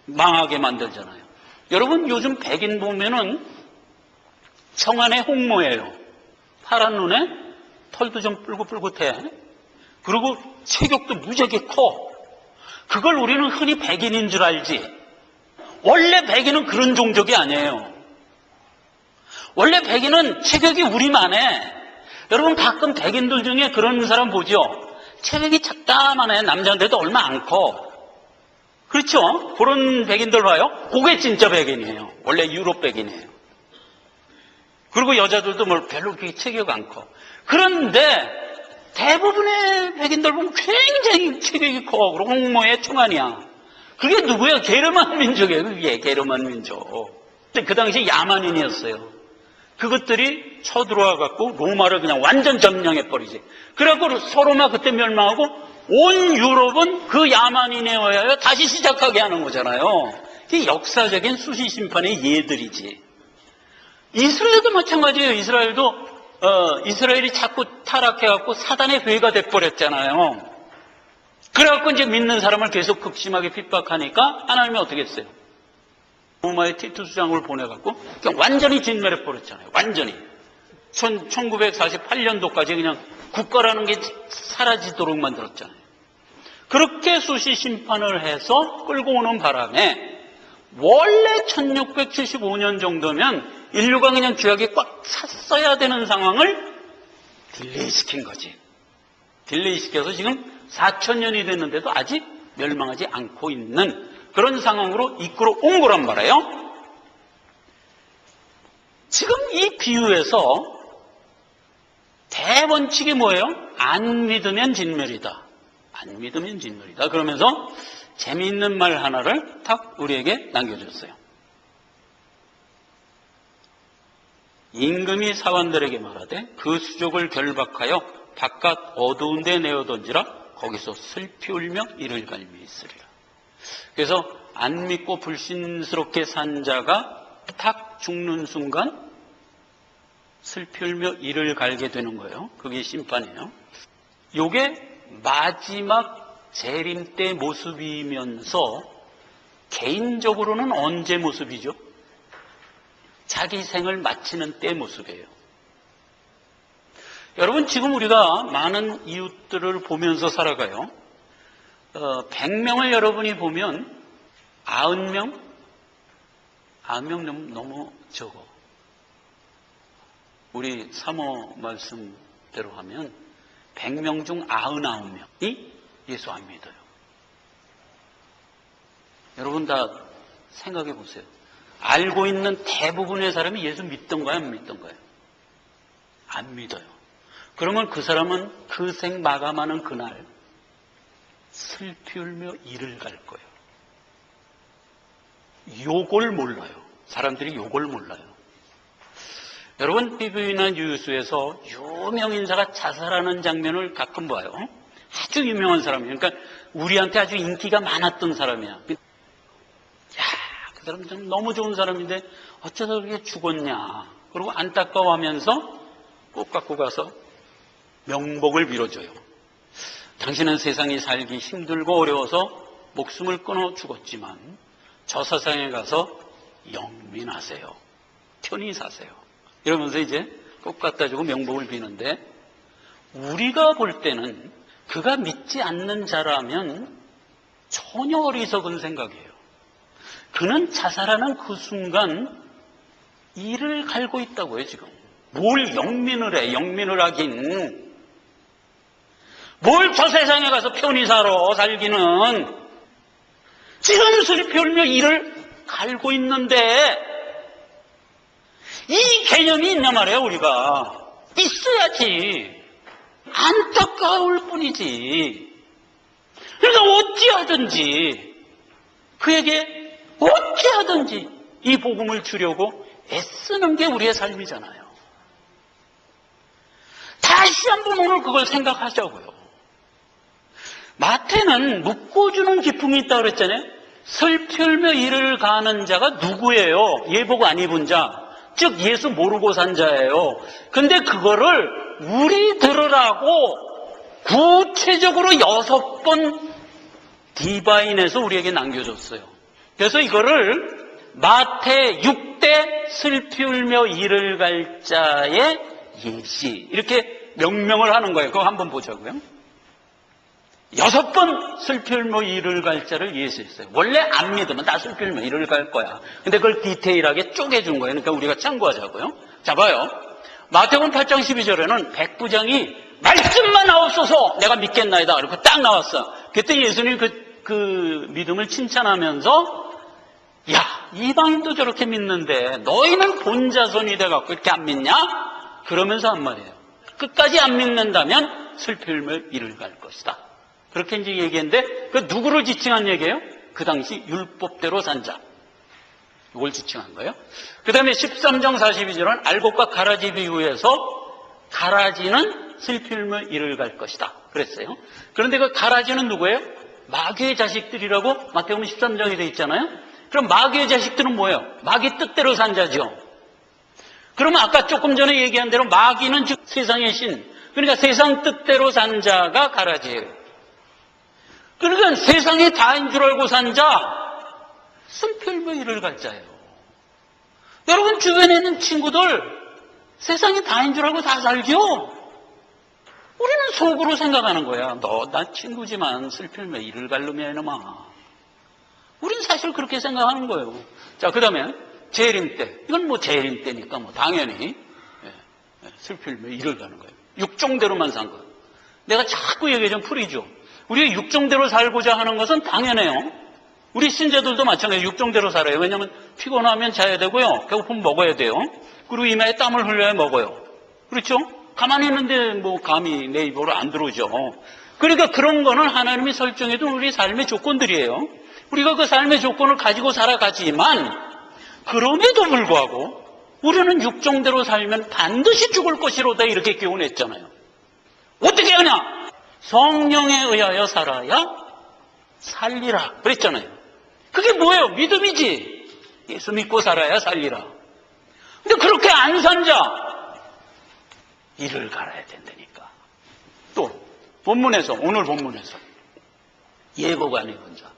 망하게 만들잖아요. 여러분, 요즘 백인 보면은 청안의 홍모예요. 파란 눈에 털도 좀 뿔긋뿔긋해. 그리고 체격도 무지하게 커. 그걸 우리는 흔히 백인인 줄 알지. 원래 백인은 그런 종족이 아니에요. 원래 백인은 체격이 우리만 해. 여러분, 가끔 백인들 중에 그런 사람 보죠? 체격이 작다만 해. 남자인데도 얼마 안 커. 그렇죠? 그런 백인들 봐요. 그게 진짜 백인이에요. 원래 유럽 백인이에요. 그리고 여자들도 별로 그렇게 체격 안 커. 그런데 대부분의 백인들 보면 굉장히 체격이 커. 그리고 홍모의 청안이야. 그게 누구야? 게르만 민족이에요. 그게 게르만 민족. 그 당시 야만인이었어요. 그것들이 쳐들어와 갖고 로마를 그냥 완전 점령해버리지. 그래갖고 서로마 그때 멸망하고 온 유럽은 그 야만인에 의하여 다시 시작하게 하는 거잖아요. 이게 역사적인 수시심판의 예들이지. 이스라엘도 마찬가지예요. 이스라엘이 자꾸 타락해갖고 사단의 괴가 돼버렸잖아요. 그래갖고 이제 믿는 사람을 계속 극심하게 핍박하니까 하나님이 어떻게 했어요? 로마의 티투스장을 보내갖고 그냥 완전히 진멸해버렸잖아요. 완전히. 1948년도까지 그냥 국가라는 게 사라지도록 만들었잖아요. 그렇게 수시심판을 해서 끌고 오는 바람에 원래 1675년 정도면 인류가 그냥 죄악에 꽉 찼어야 되는 상황을 딜레이시킨 거지. 딜레이시켜서 지금 4000년이 됐는데도 아직 멸망하지 않고 있는 그런 상황으로 이끌어 온 거란 말이에요. 지금 이 비유에서 대원칙이 뭐예요? 안 믿으면 진멸이다. 안 믿으면 진멸이다. 그러면서 재미있는 말 하나를 탁 우리에게 남겨줬어요. 임금이 사관들에게 말하되 그 수족을 결박하여 바깥 어두운 데 내어 던지라. 거기서 슬피 울며 이를 갈미 있으리라. 그래서 안 믿고 불신스럽게 산 자가 탁 죽는 순간 슬피 울며 이를 갈게 되는 거예요. 그게 심판이에요. 이게 마지막 재림 때 모습이면서 개인적으로는 언제 모습이죠? 자기 생을 마치는 때 모습이에요. 여러분, 지금 우리가 많은 이웃들을 보면서 살아가요. 100명을 여러분이 보면 90명? 90명 너무 적어. 우리 사모 말씀대로 하면 100명 중 99명이 예수 안 믿어요. 여러분 다 생각해 보세요. 알고 있는 대부분의 사람이 예수 믿던가요? 안 믿던가요? 안 믿어요. 그러면 그 사람은 그 생 마감하는 그날 슬피 울며 이를 갈 거예요. 요걸 몰라요. 사람들이 요걸 몰라요. 여러분, TV나 뉴스에서 유명 인사가 자살하는 장면을 가끔 봐요. 아주 유명한 사람이에요. 그러니까 우리한테 아주 인기가 많았던 사람이야. 그 사람 좀 너무 좋은 사람인데 어쩌다 그렇게 죽었냐. 그리고 안타까워하면서 꼭 갖고 가서 명복을 빌어줘요. 당신은 세상이 살기 힘들고 어려워서 목숨을 끊어 죽었지만 저 세상에 가서 영민하세요. 편히 사세요. 이러면서 이제 꼭 갖다 주고 명복을 비는데, 우리가 볼 때는 그가 믿지 않는 자라면 전혀 어리석은 생각이에요. 그는 자살하는 그 순간 이를 갈고 있다고요, 지금. 뭘 영민을 해, 영민을 하긴. 뭘 저 세상에 가서 편히 살기는. 지금 슬피 울며 이를 갈고 있는데, 이 개념이 있냐 말이에요, 우리가. 있어야지. 안타까울 뿐이지. 그러니까 어찌하든지, 그에게 어찌하든지 이 복음을 주려고 애쓰는 게 우리의 삶이잖아요. 다시 한번 오늘 그걸 생각하자고요. 마태는 묶어주는 기품이 있다고 그랬잖아요. 슬피 울며 이를 가는 자가 누구예요? 예복 안 입은 자, 즉 예수 모르고 산 자예요. 근데 그거를 우리 들으라고 구체적으로 6번 디바인에서 우리에게 남겨줬어요. 그래서 이거를 마태 6대 슬피 울며 이를 갈 자의 예시, 이렇게 명명을 하는 거예요. 그거 한번 보자고요. 6번 슬피 울며 이를 갈 자를 예시했어요. 원래 안 믿으면 다 슬피 울며 이를 갈 거야. 근데 그걸 디테일하게 쪼개준 거예요. 그러니까 우리가 참고하자고요. 자, 봐요. 마태복음 8장 12절에는 백부장이 말씀만 나옵소서 내가 믿겠나이다. 그리고 딱 나왔어. 그때 예수님이 그 믿음을 칭찬하면서, 야, 이방인도 저렇게 믿는데 너희는 본자손이 돼갖고 이렇게 안 믿냐? 그러면서 한 말이에요. 끝까지 안 믿는다면 슬피 울며 이를 갈 것이다. 그렇게 이제 얘기했는데, 그 누구를 지칭한 얘기예요? 그 당시 율법대로 산 자. 이걸 지칭한 거예요. 그 다음에 13장 42절은 알곡과 가라지 비유에서 가라지는 슬피 울며 이를 갈 것이다. 그랬어요. 그런데 그 가라지는 누구예요? 마귀의 자식들이라고 마태복음 13장에 돼 있잖아요. 그럼 마귀의 자식들은 뭐예요? 마귀 뜻대로 산 자죠. 그러면 아까 조금 전에 얘기한 대로 마귀는 즉 세상의 신, 그러니까 세상 뜻대로 산 자가 가라지예요. 그러니까 세상이 다인 줄 알고 산 자, 슬피 울며 이를 갈 자예요. 여러분 주변에 있는 친구들 세상이 다인 줄 알고 다 살죠? 우리는 속으로 생각하는 거야. 너 나 친구지만 슬피 울며 이를 갈 놈이야 이놈아. 우리는 사실 그렇게 생각하는 거예요. 자, 그 다음에 재림 때. 이건 뭐 재림 때니까 뭐 당연히 슬피 울며 이를 가는 거예요. 육종대로만 산 거예요. 내가 자꾸 얘기 좀 풀이죠. 우리가 육종대로 살고자 하는 것은 당연해요. 우리 신자들도 마찬가지예요. 육종대로 살아요. 왜냐하면 피곤하면 자야 되고요. 배고프면 먹어야 돼요. 그리고 이마에 땀을 흘려야 먹어요. 그렇죠? 가만히 있는데 뭐 감이 내 입으로 안 들어오죠. 그러니까 그런 거는 하나님이 설정해둔 우리 삶의 조건들이에요. 우리가 그 삶의 조건을 가지고 살아가지만 그럼에도 불구하고 우리는 육종대로 살면 반드시 죽을 것이로다 이렇게 교훈했잖아요. 어떻게 하냐? 성령에 의하여 살아야 살리라 그랬잖아요. 그게 뭐예요? 믿음이지. 예수 믿고 살아야 살리라. 근데 그렇게 안 산 자, 이를 갈아야 된다니까. 또 본문에서, 오늘 본문에서 예복 안 입은 자,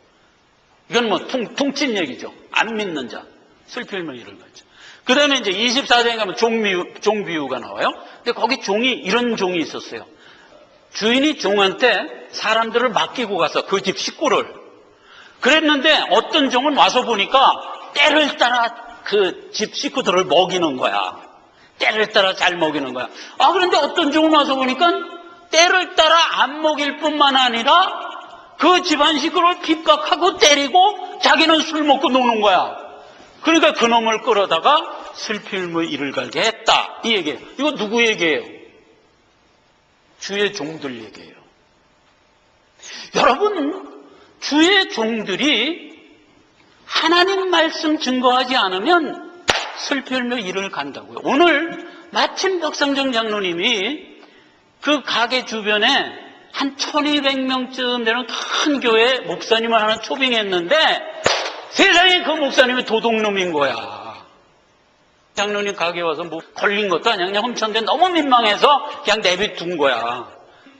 이건 뭐 퉁친 얘기죠. 안 믿는 자, 슬피 울며 이를 갈자. 그 다음에 이제 24장에 가면 종 비유가 나와요. 근데 거기 종이, 이런 종이 있었어요. 주인이 종한테 사람들을 맡기고 가서 그 집 식구를. 그랬는데 어떤 종은 와서 보니까 때를 따라 그 집 식구들을 먹이는 거야. 때를 따라 잘 먹이는 거야. 아, 그런데 어떤 종은 와서 보니까 때를 따라 안 먹일 뿐만 아니라 그 집안 식구를 핍박하고 때리고 자기는 술 먹고 노는 거야. 그러니까 그놈을 끌어다가 슬피 울며 이를 갈게 했다. 이 얘기예요. 이거 누구 얘기예요? 주의 종들 얘기예요. 여러분, 주의 종들이 하나님 말씀 증거하지 않으면 슬피 울며 이를 간다고요. 오늘 마침 덕상정 장로님이 그 가게 주변에 한 1200명쯤 되는 큰 교회 목사님을 하나 초빙했는데 세상에 그 목사님이 도둑놈인 거야. 장로님 가게 와서 뭐 걸린 것도 아니야. 그냥 훔쳤는데 너무 민망해서 그냥 내비둔 거야.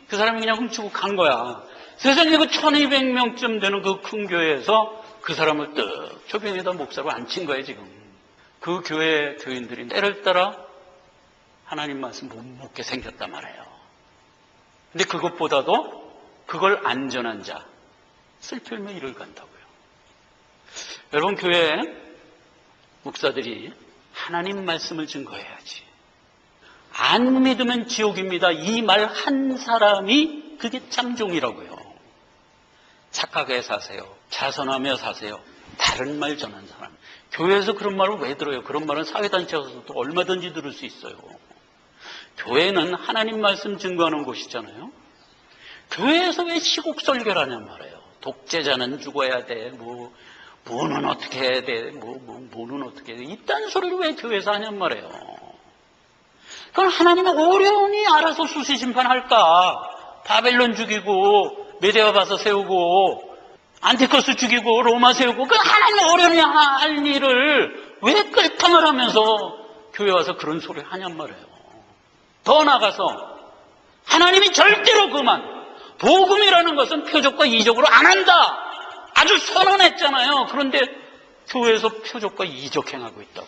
그 사람이 그냥 훔치고 간 거야. 세상에 그 1200명쯤 되는 그 큰 교회에서 그 사람을 뜩 초빙에다 목사로 앉힌 거예요, 지금. 그 교회 교인들이 때를 따라 하나님 말씀 못 먹게 생겼단 말이에요. 근데 그것보다도 그걸 안전한 자, 슬픔에 이를 간다고요. 여러분, 교회 목사들이 하나님 말씀을 증거해야지. 안 믿으면 지옥입니다. 이 말 한 사람이 그게 참종이라고요. 착하게 사세요. 자선하며 사세요. 다른 말 전한 사람. 교회에서 그런 말을 왜 들어요? 그런 말은 사회단체에서도 얼마든지 들을 수 있어요. 교회는 하나님 말씀 증거하는 곳이잖아요. 교회에서 왜 시국설교를 하냔 말이에요. 독재자는 죽어야 돼. 뭐는 어떻게 해야 돼. 뭐는 어떻게 해야 돼. 이딴 소리를 왜 교회에서 하냔 말이에요. 그건 하나님은 어려우니 알아서 수시심판할까. 바벨론 죽이고 메데아 바서 세우고 안티커스 죽이고 로마 세우고 그 하나님 어려우니 할 일을 왜 끌탕을 하면서 교회 와서 그런 소리를 하냔 말이에요. 더 나가서 하나님이 절대로 그만 복음이라는 것은 표적과 이적으로 안 한다. 아주 선언했잖아요. 그런데 교회에서 표적과 이적 행하고 있다고.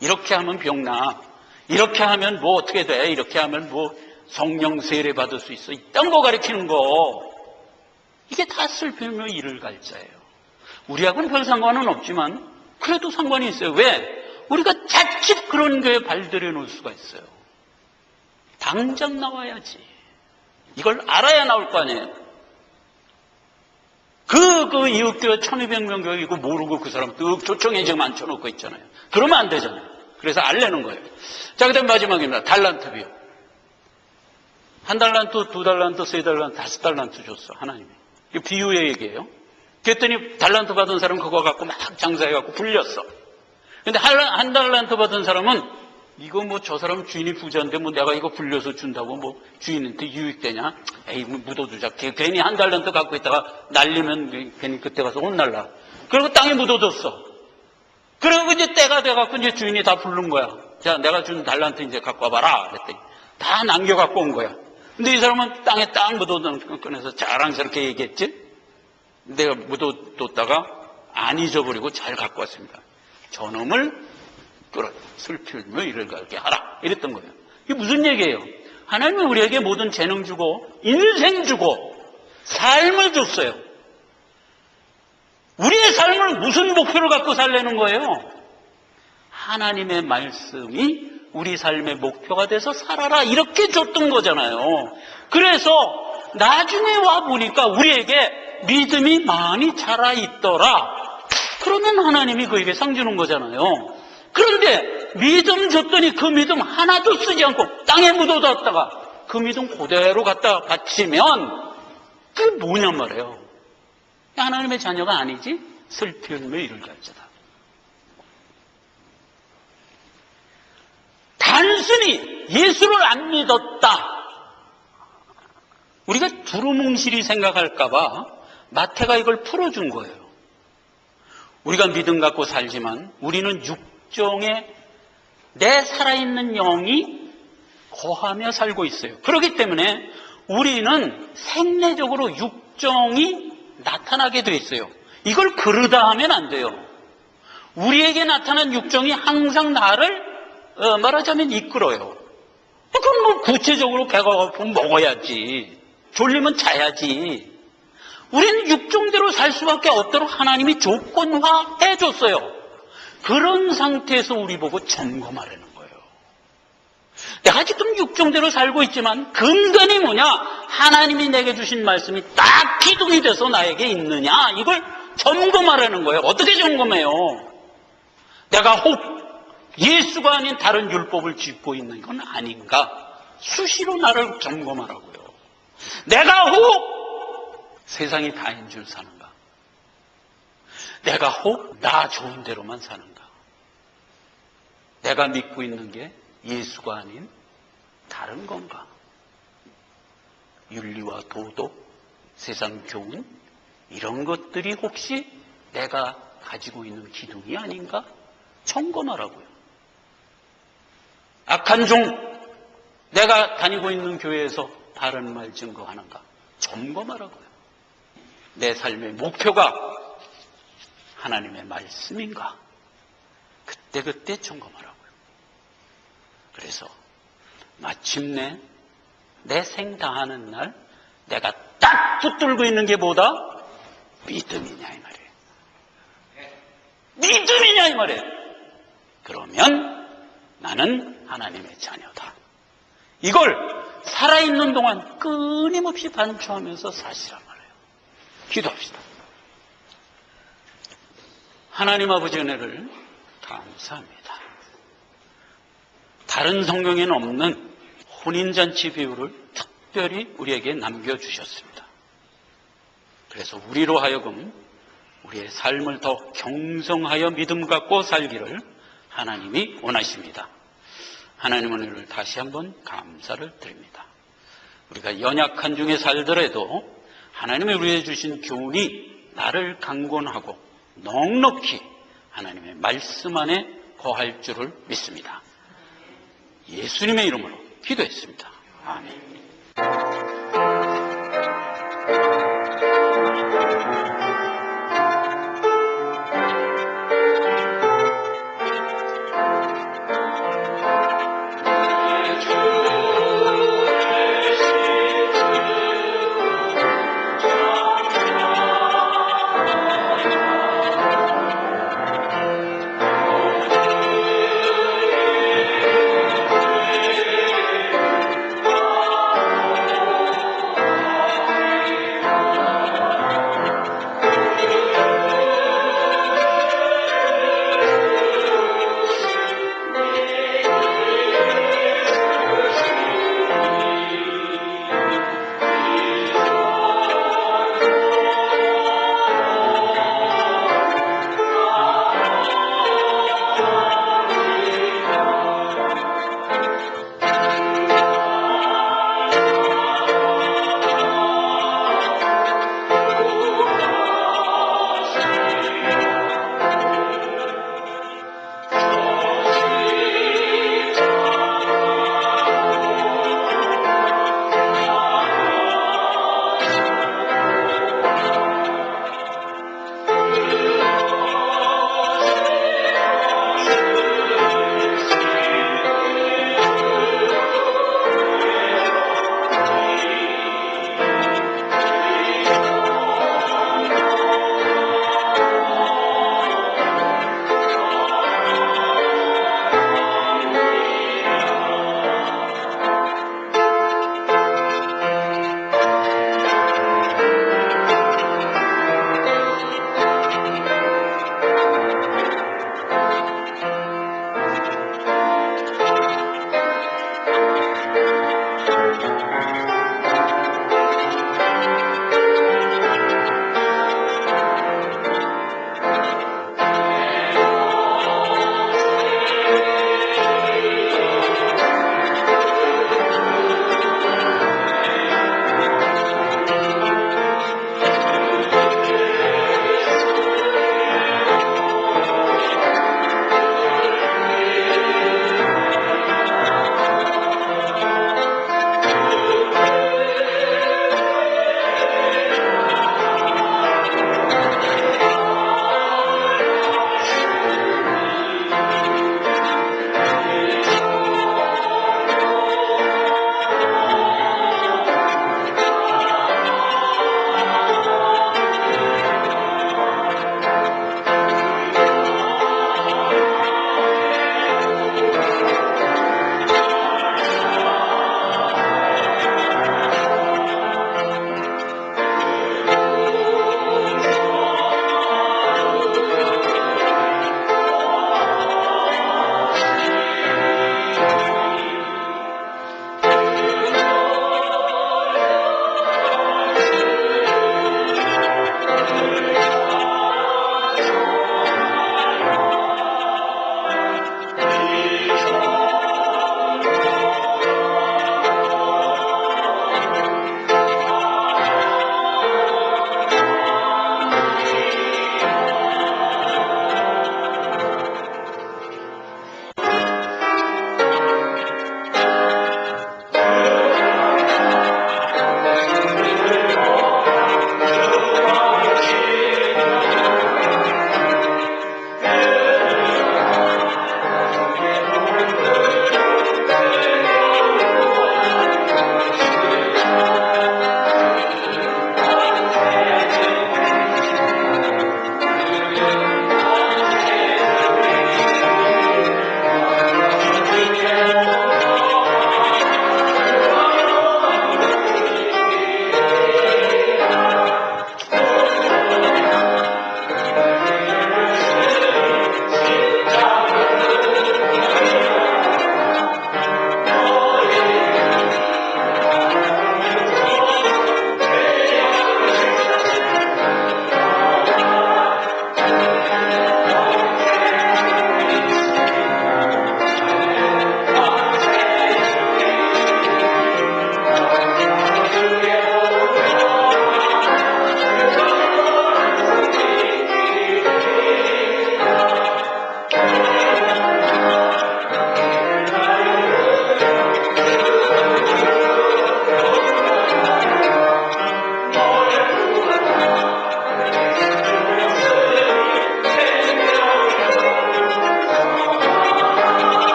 이렇게 하면 병나. 이렇게 하면 뭐 어떻게 돼. 이렇게 하면 뭐 성령 세례 받을 수 있어. 이딴 거 가르치는 거. 이게 다 슬픔이며 이를 갈자예요. 우리하고는 별 상관은 없지만 그래도 상관이 있어요. 왜? 우리가 자칫 그런 교회에 발들여 놓을 수가 있어요. 당장 나와야지. 이걸 알아야 나올 거 아니에요. 그 이웃교회 1200명 교회 이거 모르고 그 사람 뚝 초청에 지금 앉혀놓고 있잖아요. 그러면 안 되잖아요. 그래서 알려는 거예요. 자, 그 다음 마지막입니다. 달란트 비유. 1달란트, 2달란트, 3달란트, 5달란트 줬어, 하나님이. 이거 비유의 얘기예요. 그랬더니 달란트 받은 사람 그거 갖고 막 장사해갖고 불렸어. 근데 1달란트 받은 사람은 이거 뭐 저 사람 주인이 부자인데 뭐 내가 이거 불려서 준다고 뭐 주인한테 유익되냐? 에이, 묻어두자. 괜히 1달란트 갖고 있다가 날리면 괜히 그때 가서 혼날라. 그리고 땅에 묻어뒀어. 그리고 이제 때가 돼갖고 이제 주인이 다 부른 거야. 자, 내가 준 달란트 이제 갖고 와봐라. 그랬더니 다 남겨갖고 온 거야. 근데 이 사람은 땅에 딱 묻어둔 거 꺼내서 자랑스럽게 얘기했지? 내가 묻어뒀다가 안 잊어버리고 잘 갖고 왔습니다. 저놈을 끌어 슬피며 이를 갈게 하라. 이랬던 거예요. 이게 무슨 얘기예요? 하나님은 우리에게 모든 재능 주고 인생 주고 삶을 줬어요. 우리의 삶을 무슨 목표를 갖고 살려는 거예요? 하나님의 말씀이 우리 삶의 목표가 돼서 살아라 이렇게 줬던 거잖아요. 그래서 나중에 와보니까 우리에게 믿음이 많이 자라있더라. 그러면 하나님이 그에게 상 주는 거잖아요. 그런데 믿음 줬더니 그 믿음 하나도 쓰지 않고 땅에 묻어뒀다가 그 믿음 그대로 갖다 바치면 그게 뭐냔 말이에요. 하나님의 자녀가 아니지 슬픔며 이를 갈지다. 단순히 예수를 안 믿었다. 우리가 두루뭉실이 생각할까봐 마태가 이걸 풀어준 거예요. 우리가 믿음 갖고 살지만 우리는 육정에 내 살아있는 영이 거하며 살고 있어요. 그렇기 때문에 우리는 생내적으로 육정이 나타나게 돼 있어요. 이걸 그러다 하면 안 돼요. 우리에게 나타난 육정이 항상 나를 말하자면 이끌어요. 그럼 뭐 구체적으로 배가 고프면 먹어야지. 졸리면 자야지. 우리는 육정대로 살 수밖에 없도록 하나님이 조건화해 줬어요. 그런 상태에서 우리 보고 점검하라는 거예요. 내가 지금 육정대로 살고 있지만 근간이 뭐냐? 하나님이 내게 주신 말씀이 딱 기둥이 돼서 나에게 있느냐? 이걸 점검하라는 거예요. 어떻게 점검해요? 내가 혹 예수가 아닌 다른 율법을 짚고 있는 건 아닌가? 수시로 나를 점검하라고요. 내가 혹 세상이 다인 줄 사는가? 내가 혹 나 좋은 대로만 사는가? 내가 믿고 있는 게 예수가 아닌 다른 건가? 윤리와 도덕, 세상 교훈 이런 것들이 혹시 내가 가지고 있는 기둥이 아닌가? 점검하라고요. 악한 종, 내가 다니고 있는 교회에서 바른 말 증거하는가? 점검하라고요. 내 삶의 목표가 하나님의 말씀인가? 그때그때 점검하라고요. 그래서 마침내 내 생 다하는 날 내가 붙들고 있는 게 뭐다? 믿음이냐 이 말이에요. 믿음이냐 이 말이에요. 그러면 나는 하나님의 자녀다. 이걸 살아있는 동안 끊임없이 반추하면서 사시란 말이에요. 기도합시다. 하나님 아버지 은혜를 감사합니다. 다른 성경에는 없는 혼인잔치 비유를 특별히 우리에게 남겨주셨습니다. 그래서 우리로 하여금 우리의 삶을 더 경성하여 믿음 갖고 살기를 하나님이 원하십니다. 하나님 은혜를 다시 한번 감사를 드립니다. 우리가 연약한 중에 살더라도 하나님이 우리에게 주신 교훈이 나를 강권하고 넉넉히 하나님의 말씀 안에 거할 줄을 믿습니다. 예수님의 이름으로 기도했습니다. 아멘.